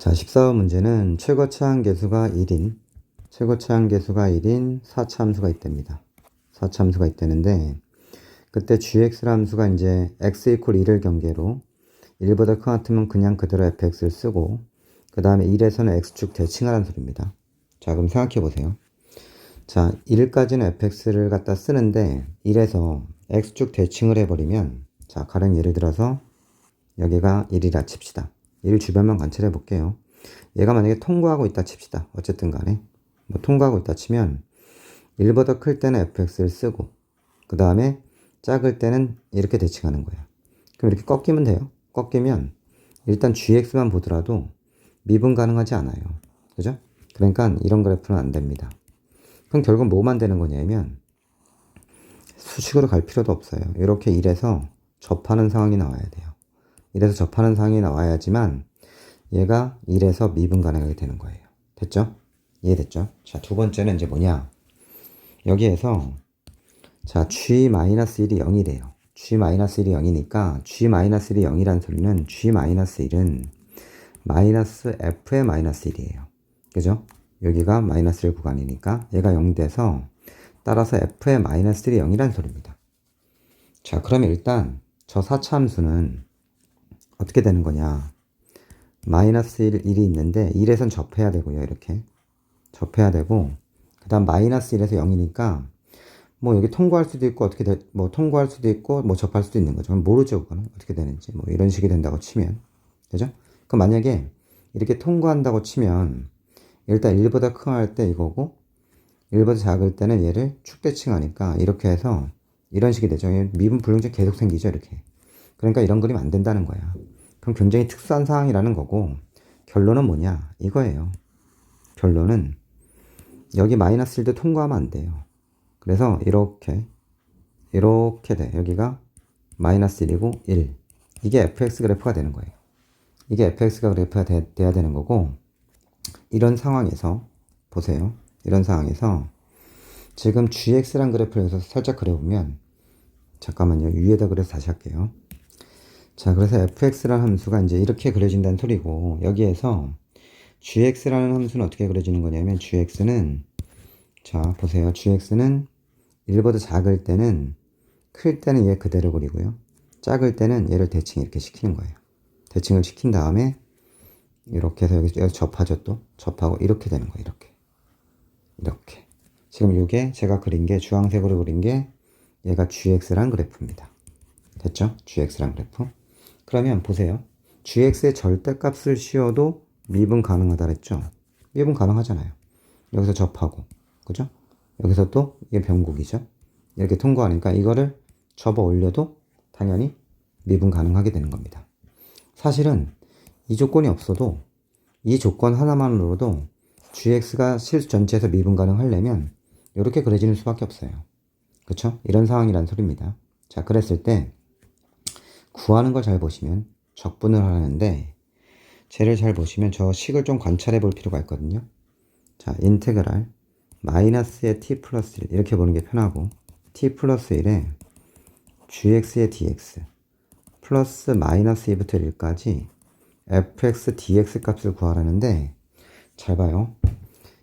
자, 14번 문제는 최고차항계수가 1인, 최고차항계수가 1인 4차함수가 있답니다. 4차함수가 있다는데, 그때 gx라 함수가 이제 x 이퀄 1을 경계로 1보다 큰 것 같으면 그냥 그대로 fx를 쓰고, 그 다음에 1에서는 x축 대칭하라는 소리입니다. 자, 그럼 생각해 보세요. 자, 1까지는 fx를 갖다 쓰는데, 1에서 x축 대칭을 해버리면, 자, 가령 예를 들어서 여기가 1이라 칩시다. 1 주변만 관찰해 볼게요. 얘가 만약에 통과하고 있다 칩시다. 어쨌든 간에 뭐 통과하고 있다 치면 1보다 클 때는 fx를 쓰고 그 다음에 작을 때는 이렇게 대칭하는 거예요. 그럼 이렇게 꺾이면 돼요. 꺾이면 일단 gx만 보더라도 미분 가능하지 않아요. 그죠? 그러니까 이런 그래프는 안 됩니다. 그럼 결국 뭐만 되는 거냐면 수식으로 갈 필요도 없어요. 이렇게 1에서 접하는 상황이 나와야 돼요. 1에서 접하는 상황이 나와야지만 얘가 1에서 미분 가능하게 되는 거예요. 됐죠? 이해됐죠? 자, 두 번째는 이제 뭐냐? 여기에서 자, g-1이 0이래요. g-1이 0이니까 g-1이 0이라는 소리는 g-1은 마이너스 f의 마이너스 1이에요. 그죠? 여기가 마이너스 1 구간이니까 얘가 0 돼서 따라서 f의 마이너스 1이 0이라는 소리입니다. 자, 그러면 일단 저 4차 함수는 어떻게 되는 거냐? 마이너스 1이 있는데 1에선 접해야 되고요. 이렇게 접해야 되고 그 다음 마이너스 1에서 0이니까 뭐 여기 통과할 수도 있고 어떻게 뭐 통과할 수도 있고 뭐 접할 수도 있는 거죠. 모르죠. 그거는 어떻게 되는지 뭐 이런 식이 된다고 치면 그죠? 그럼 만약에 이렇게 통과한다고 치면 일단 1보다 큰 할 때 이거고 1보다 작을 때는 얘를 축대칭하니까 이렇게 해서 이런 식이 되죠. 미분 불능증 계속 생기죠. 이렇게. 그러니까 이런 그림 안 된다는 거야. 그럼 굉장히 특수한 상황이라는 거고 결론은 뭐냐 이거예요. 결론은 여기 마이너스 1도 통과하면 안 돼요. 그래서 이렇게 돼. 여기가 마이너스 1이고 1 이게 fx 그래프가 되는 거예요. 이게 fx가 그래프가 돼야 되는 거고 이런 상황에서 보세요. 이런 상황에서 지금 gx란 그래프를 여기서 살짝 그려보면 잠깐만요. 위에다 그려서 다시 할게요. 자, 그래서 fx라는 함수가 이제 이렇게 그려진다는 소리고, 여기에서 gx라는 함수는 어떻게 그려지는 거냐면, gx는, 자, 보세요. gx는 1보다 작을 때는, 클 때는 얘 그대로 그리고요. 작을 때는 얘를 대칭 이렇게 시키는 거예요. 대칭을 시킨 다음에, 이렇게 해서 여기 접하죠 또. 접하고 이렇게 되는 거예요. 이렇게. 이렇게. 지금 이게 제가 그린 게, 주황색으로 그린 게, 얘가 gx란 그래프입니다. 됐죠? gx란 그래프. 그러면 보세요. gx의 절대값을 씌워도 미분 가능하다 그랬죠? 미분 가능하잖아요. 여기서 접하고, 그죠? 여기서 또 이게 변곡이죠. 이렇게 통과하니까 이거를 접어 올려도 당연히 미분 가능하게 되는 겁니다. 사실은 이 조건이 없어도 이 조건 하나만으로도 gx가 실수 전체에서 미분 가능하려면 이렇게 그려지는 수밖에 없어요. 그쵸? 이런 상황이란 소리입니다. 자, 그랬을 때 구하는 걸 잘 보시면 적분을 하는데 쟤를 잘 보시면 저 식을 좀 관찰해 볼 필요가 있거든요. 자, 인테그랄 마이너스의 t 플러스 1 이렇게 보는 게 편하고 t 플러스 1에 gx의 dx 플러스 마이너스 2부터 1까지 fx dx 값을 구하라는데 잘 봐요.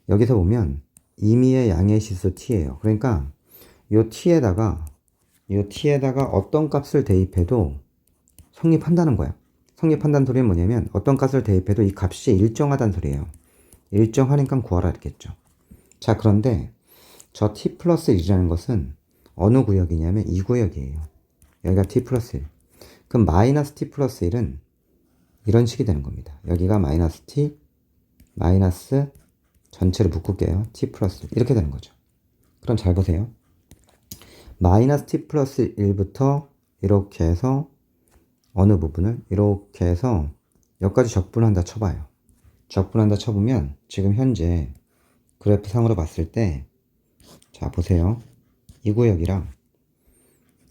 여기서 보면 임의의 양의 시수 t예요. 그러니까 요 t에다가 어떤 값을 대입해도 성립한다는 거야. 성립한다는 소리는 뭐냐면 어떤 값을 대입해도 이 값이 일정하다는 소리예요. 일정하니까 구하라 했겠죠. 자, 그런데 저 t 플러스 1이라는 것은 어느 구역이냐면 이 구역이에요. 여기가 t 플러스 1. 그럼 마이너스 t 플러스 1은 이런 식이 되는 겁니다. 여기가 마이너스 t 마이너스 전체를 묶을게요. t 플러스 1 이렇게 되는 거죠. 그럼 잘 보세요. 마이너스 t 플러스 1부터 이렇게 해서 어느 부분을 이렇게 해서 여기까지 적분한다 쳐봐요. 적분한다 쳐보면 지금 현재 그래프 상으로 봤을 때 자, 보세요. 이 구역이랑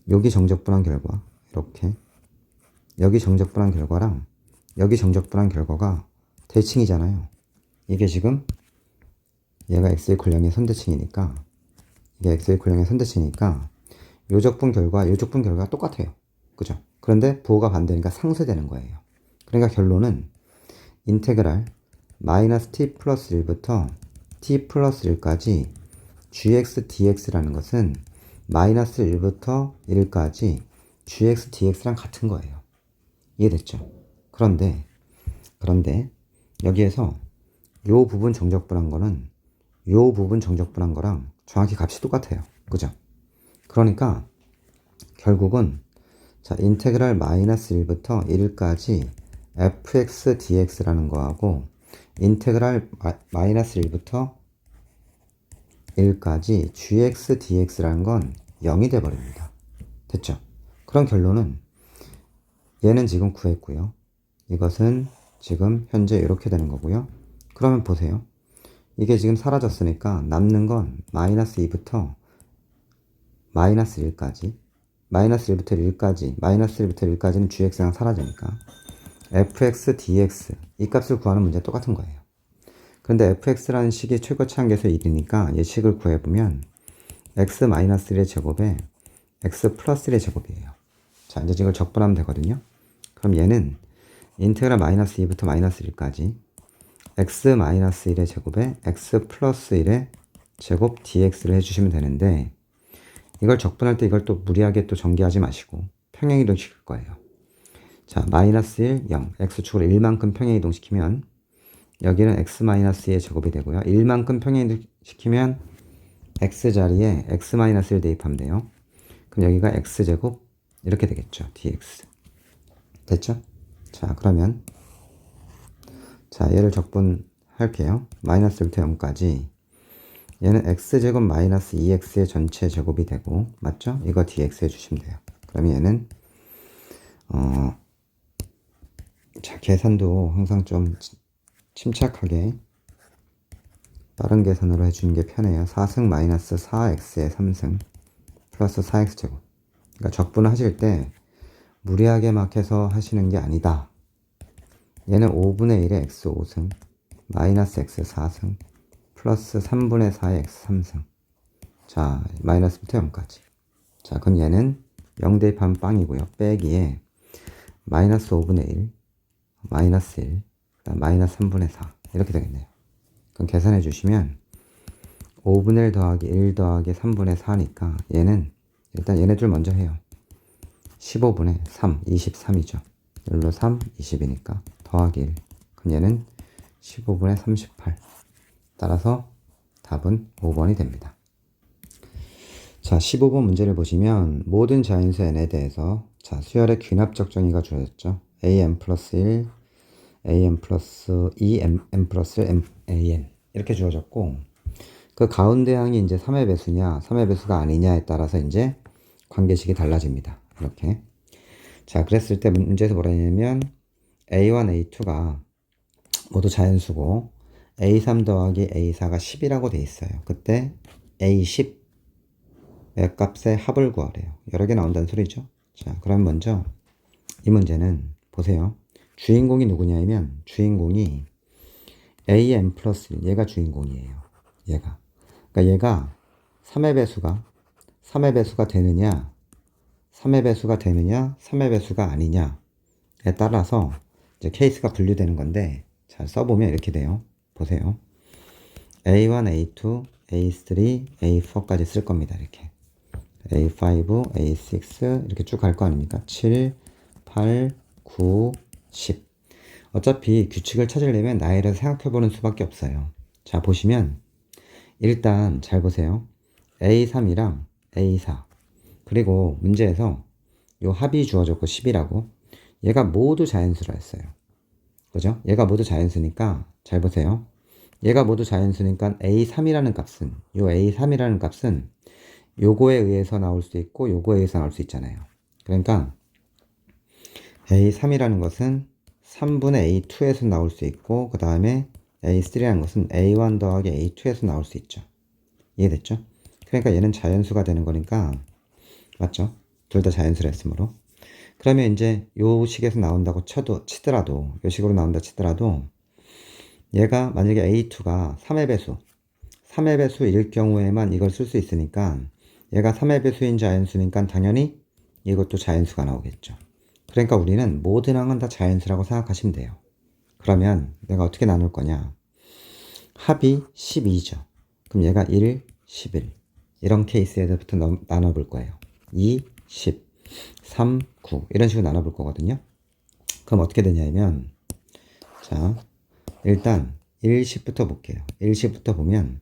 여기 정적분한 결과 이렇게 여기 정적분한 결과랑 여기 정적분한 결과가 대칭이잖아요. 이게 지금 얘가 x 이퀄 0의 선대칭이니까 이게 x 이퀄 0의 선대칭이니까 요 적분 결과가 똑같아요. 그죠? 그런데 부호가 반대니까 상쇄되는 거예요. 그러니까 결론은 인테그랄 마이너스 t 플러스 1부터 t 플러스 1까지 gx dx라는 것은 마이너스 1부터 1까지 gx dx랑 같은 거예요. 이해됐죠? 그런데 여기에서 요 부분 정적분한 거는 요 부분 정적분한 거랑 정확히 값이 똑같아요. 그죠? 그러니까 결국은 자, 인테그랄 마이너스 1부터 1까지 fx dx라는 거하고 인테그랄 마이너스 1부터 1까지 gx dx라는 건 0이 돼버립니다. 됐죠? 그런 결론은 얘는 지금 구했고요. 이것은 지금 현재 이렇게 되는 거고요. 그러면 보세요. 이게 지금 사라졌으니까 남는 건 마이너스 2부터 마이너스 1까지 마이너스 1부터 1까지 마이너스 1부터 1까지는 gx랑 사라지니까 fx dx 이 값을 구하는 문제 똑같은 거예요. 그런데 fx라는 식이 최고차항계수 1이니까 이 식을 구해보면 x-1의 제곱에 x 플러스 1의 제곱이에요. 자, 이제 이걸 적분하면 되거든요. 그럼 얘는 인테그랄 마이너스 2부터 마이너스 1까지 x-1의 제곱에 x 플러스 1의 제곱 dx를 해주시면 되는데 이걸 적분할 때 이걸 또 무리하게 또 전개하지 마시고 평행이동 시킬 거예요. 자, 마이너스 1, 0, x축으로 1만큼 평행이동 시키면 여기는 x-2의 제곱이 되고요. 1만큼 평행이동 시키면 x 자리에 x-1 대입하면 돼요. 그럼 여기가 x제곱 이렇게 되겠죠. dx. 됐죠? 자, 그러면 자, 얘를 적분할게요. 마이너스 1부터 0까지 얘는 x제곱 마이너스 2x의 전체 제곱이 되고 맞죠? 이거 dx 해주시면 돼요. 그러면 얘는 자, 계산도 항상 좀 침착하게 빠른 계산으로 해주는 게 편해요. 4승 마이너스 4x의 3승 플러스 4x제곱. 그러니까 적분을 하실 때 무리하게 막 해서 하시는 게 아니다. 얘는 5분의 1의 x 5승 마이너스 x 4승 플러스 3분의 4의 x 3승. 자, 마이너스부터 0까지. 자, 그럼 얘는 0 대입하면 빵이고요. 빼기에 마이너스 5분의 1 마이너스 1 마이너스 3분의 4 이렇게 되겠네요. 그럼 계산해 주시면 5분의 1 더하기 1 더하기 3분의 4니까 얘는 일단 얘네들 먼저 해요. 15분의 3 23이죠. 1로 3 20이니까 더하기 1 그럼 얘는 15분의 38 따라서 답은 5번이 됩니다. 자, 15번 문제를 보시면 모든 자연수 n에 대해서 자, 수열의 귀납적 정의가 주어졌죠. am 플러스 1 am 플러스 2 m 플러스 1 man 이렇게 주어졌고 그 가운데 항이 이제 3의 배수냐 3의 배수가 아니냐에 따라서 이제 관계식이 달라집니다. 이렇게. 자, 그랬을 때 문제에서 뭐라 했냐면 A1, A2가 모두 자연수고 A3 더하기 A4가 10이라고 돼 있어요. 그때 A10 값의 합을 구하래요. 여러 개 나온다는 소리죠. 자, 그럼 먼저 이 문제는 보세요. 주인공이 누구냐면 주인공이 am 플러스 1 얘가 주인공이에요. 얘가. 그러니까 얘가 3의 배수가 되느냐 3의 배수가 되느냐 3의 배수가 아니냐에 따라서 이제 케이스가 분류되는 건데 잘 써보면 이렇게 돼요. 보세요. A1, A2, A3, A4까지 쓸 겁니다. 이렇게. A5, A6 이렇게 쭉 갈 거 아닙니까? 7, 8, 9, 10. 어차피 규칙을 찾으려면 나이를 생각해보는 수밖에 없어요. 자, 보시면 일단 잘 보세요. A3이랑 A4 그리고 문제에서 요 합이 주어졌고 10이라고 얘가 모두 자연수라 했어요. 그죠? 얘가 모두 자연수니까 잘 보세요. 얘가 모두 자연수니까 A3이라는 값은 요 A3이라는 값은 요거에 의해서 나올 수 있고 요거에 의해서 나올 수 있잖아요. 그러니까 A3이라는 것은 3분의 A2에서 나올 수 있고 그 다음에 A3라는 것은 A1 더하기 A2에서 나올 수 있죠. 이해됐죠? 그러니까 얘는 자연수가 되는 거니까 맞죠? 둘 다 자연수를 했으므로 그러면 이제 요 식에서 나온다고 치더라도 요 식으로 나온다 치더라도 얘가 만약에 A2가 3의 배수일 경우에만 이걸 쓸 수 있으니까 얘가 3의 배수인 자연수니까 당연히 이것도 자연수가 나오겠죠. 그러니까 우리는 모든 항은 다 자연수라고 생각하시면 돼요. 그러면 내가 어떻게 나눌 거냐? 합이 12죠. 그럼 얘가 1, 11. 이런 케이스에서부터 나눠볼 거예요. 2, 10, 3, 9. 이런 식으로 나눠볼 거거든요. 그럼 어떻게 되냐면, 자, 일단 1, 10부터 볼게요. 1, 10부터 보면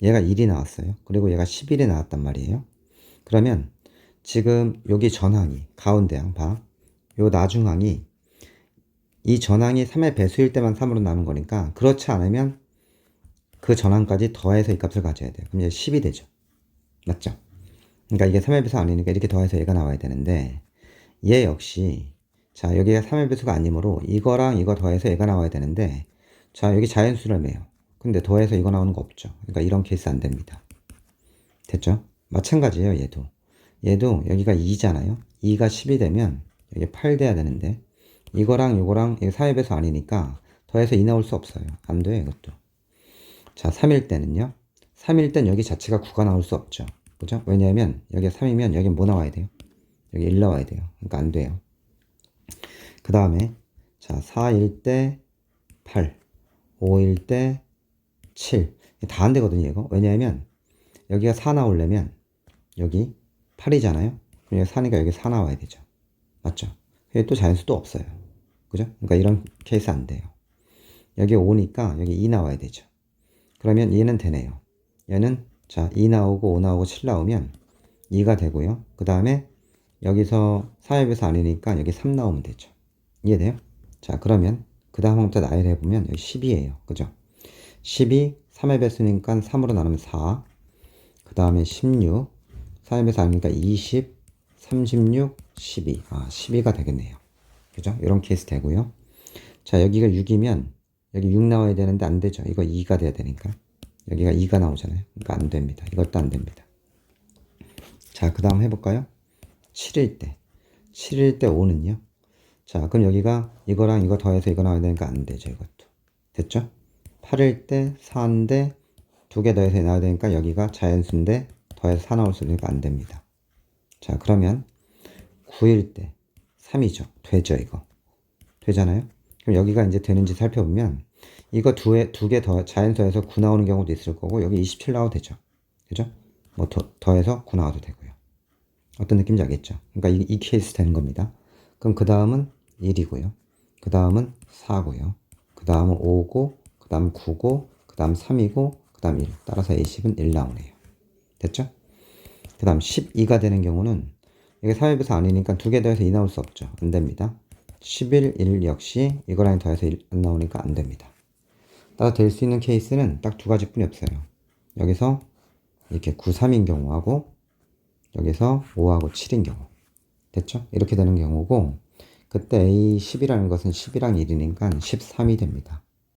얘가 1이 나왔어요. 그리고 얘가 11이 나왔단 말이에요. 그러면 지금 여기 전항이, 가운데 항 봐. 요 나중항이 이 전항이 3의 배수일 때만 3으로 나눈 거니까 그렇지 않으면 그 전항까지 더해서 이 값을 가져야 돼요. 그럼 이제 10이 되죠. 맞죠? 그러니까 이게 3의 배수 아니니까 이렇게 더해서 얘가 나와야 되는데 얘 역시 자 여기가 3의 배수가 아니므로 이거랑 이거 더해서 얘가 나와야 되는데 자 여기 자연수를 매요. 근데 더해서 이거 나오는 거 없죠. 그러니까 이런 케이스 안 됩니다. 됐죠? 마찬가지예요. 얘도 여기가 2잖아요. 2가 10이 되면 여기 8 돼야 되는데 이거랑 이거랑 이게 4의 배수 아니니까 더해서 2 나올 수 없어요. 안 돼요. 이것도. 자 3일 때는요. 3일 땐 여기 자체가 9가 나올 수 없죠. 그죠? 왜냐하면 여기가 3이면 여기 뭐 나와야 돼요? 여기 1 나와야 돼요. 그러니까 안 돼요. 그 다음에 자 4일 때 8, 5일 때 7. 다 안 되거든요. 이거. 왜냐하면 여기가 4 나오려면 여기 8이잖아요. 그럼 여기 4니까 여기 4 나와야 되죠. 맞죠? 여기 또 자연수도 없어요. 그죠? 그러니까 이런 케이스 안 돼요. 여기 5니까 여기 2 나와야 되죠. 그러면 얘는 되네요. 얘는 자 2 나오고 5 나오고 7 나오면 2가 되고요. 그 다음에 여기서 4의 배수 아니니까 여기 3 나오면 되죠. 이해돼요? 자 그러면 그 다음부터 나열을 해보면 여기 10이에요. 그죠? 10이 3의 배수니까 3으로 나누면 4. 그 다음에 16. 4의 배수 아니니까 20, 36, 12. 12가 되겠네요. 그죠? 이런 케이스 되고요. 자, 여기가 6이면 여기 6 나와야 되는데 안 되죠. 이거 2가 돼야 되니까. 여기가 2가 나오잖아요. 그러니까 안 됩니다. 이것도 안 됩니다. 자, 그 다음 해볼까요? 7일 때. 7일 때 5는요? 자, 그럼 여기가 이거랑 이거 더해서 이거 나와야 되니까 안 되죠. 이것도. 됐죠? 8일 때 4인데 2개 더해서 나와야 되니까 여기가 자연수인데 더해서 4 나올 수 있으니까 안 됩니다. 자, 그러면 9일 때 3이죠. 되죠, 이거. 되잖아요? 그럼 여기가 이제 되는지 살펴보면 이거 두 개 더 자연수에서 9 나오는 경우도 있을 거고 여기 27 나와도 되죠. 그죠? 뭐 더해서 9 나와도 되고요. 어떤 느낌인지 알겠죠? 그러니까 이 케이스 되는 겁니다. 그럼 그 다음은 1이고요. 그 다음은 4고요. 그 다음은 5고, 그 다음 9고, 그 다음 3이고, 그 다음 1. 따라서 A10은 1 나오네요. 됐죠? 그 다음 12가 되는 경우는 이게 4의 배수 아니니까 2개 더해서 2 나올 수 없죠. 안 됩니다. 11, 1 역시 이거랑 더해서 1 안 나오니까 안 됩니다. 따라서 될 수 있는 케이스는 딱 2가지뿐이 없어요. 여기서 이렇게 9, 3인 경우하고 여기서 5하고 7인 경우. 됐죠? 이렇게 되는 경우고 그때 A10이라는 것은 10이랑 1이니까 13이 됩니다.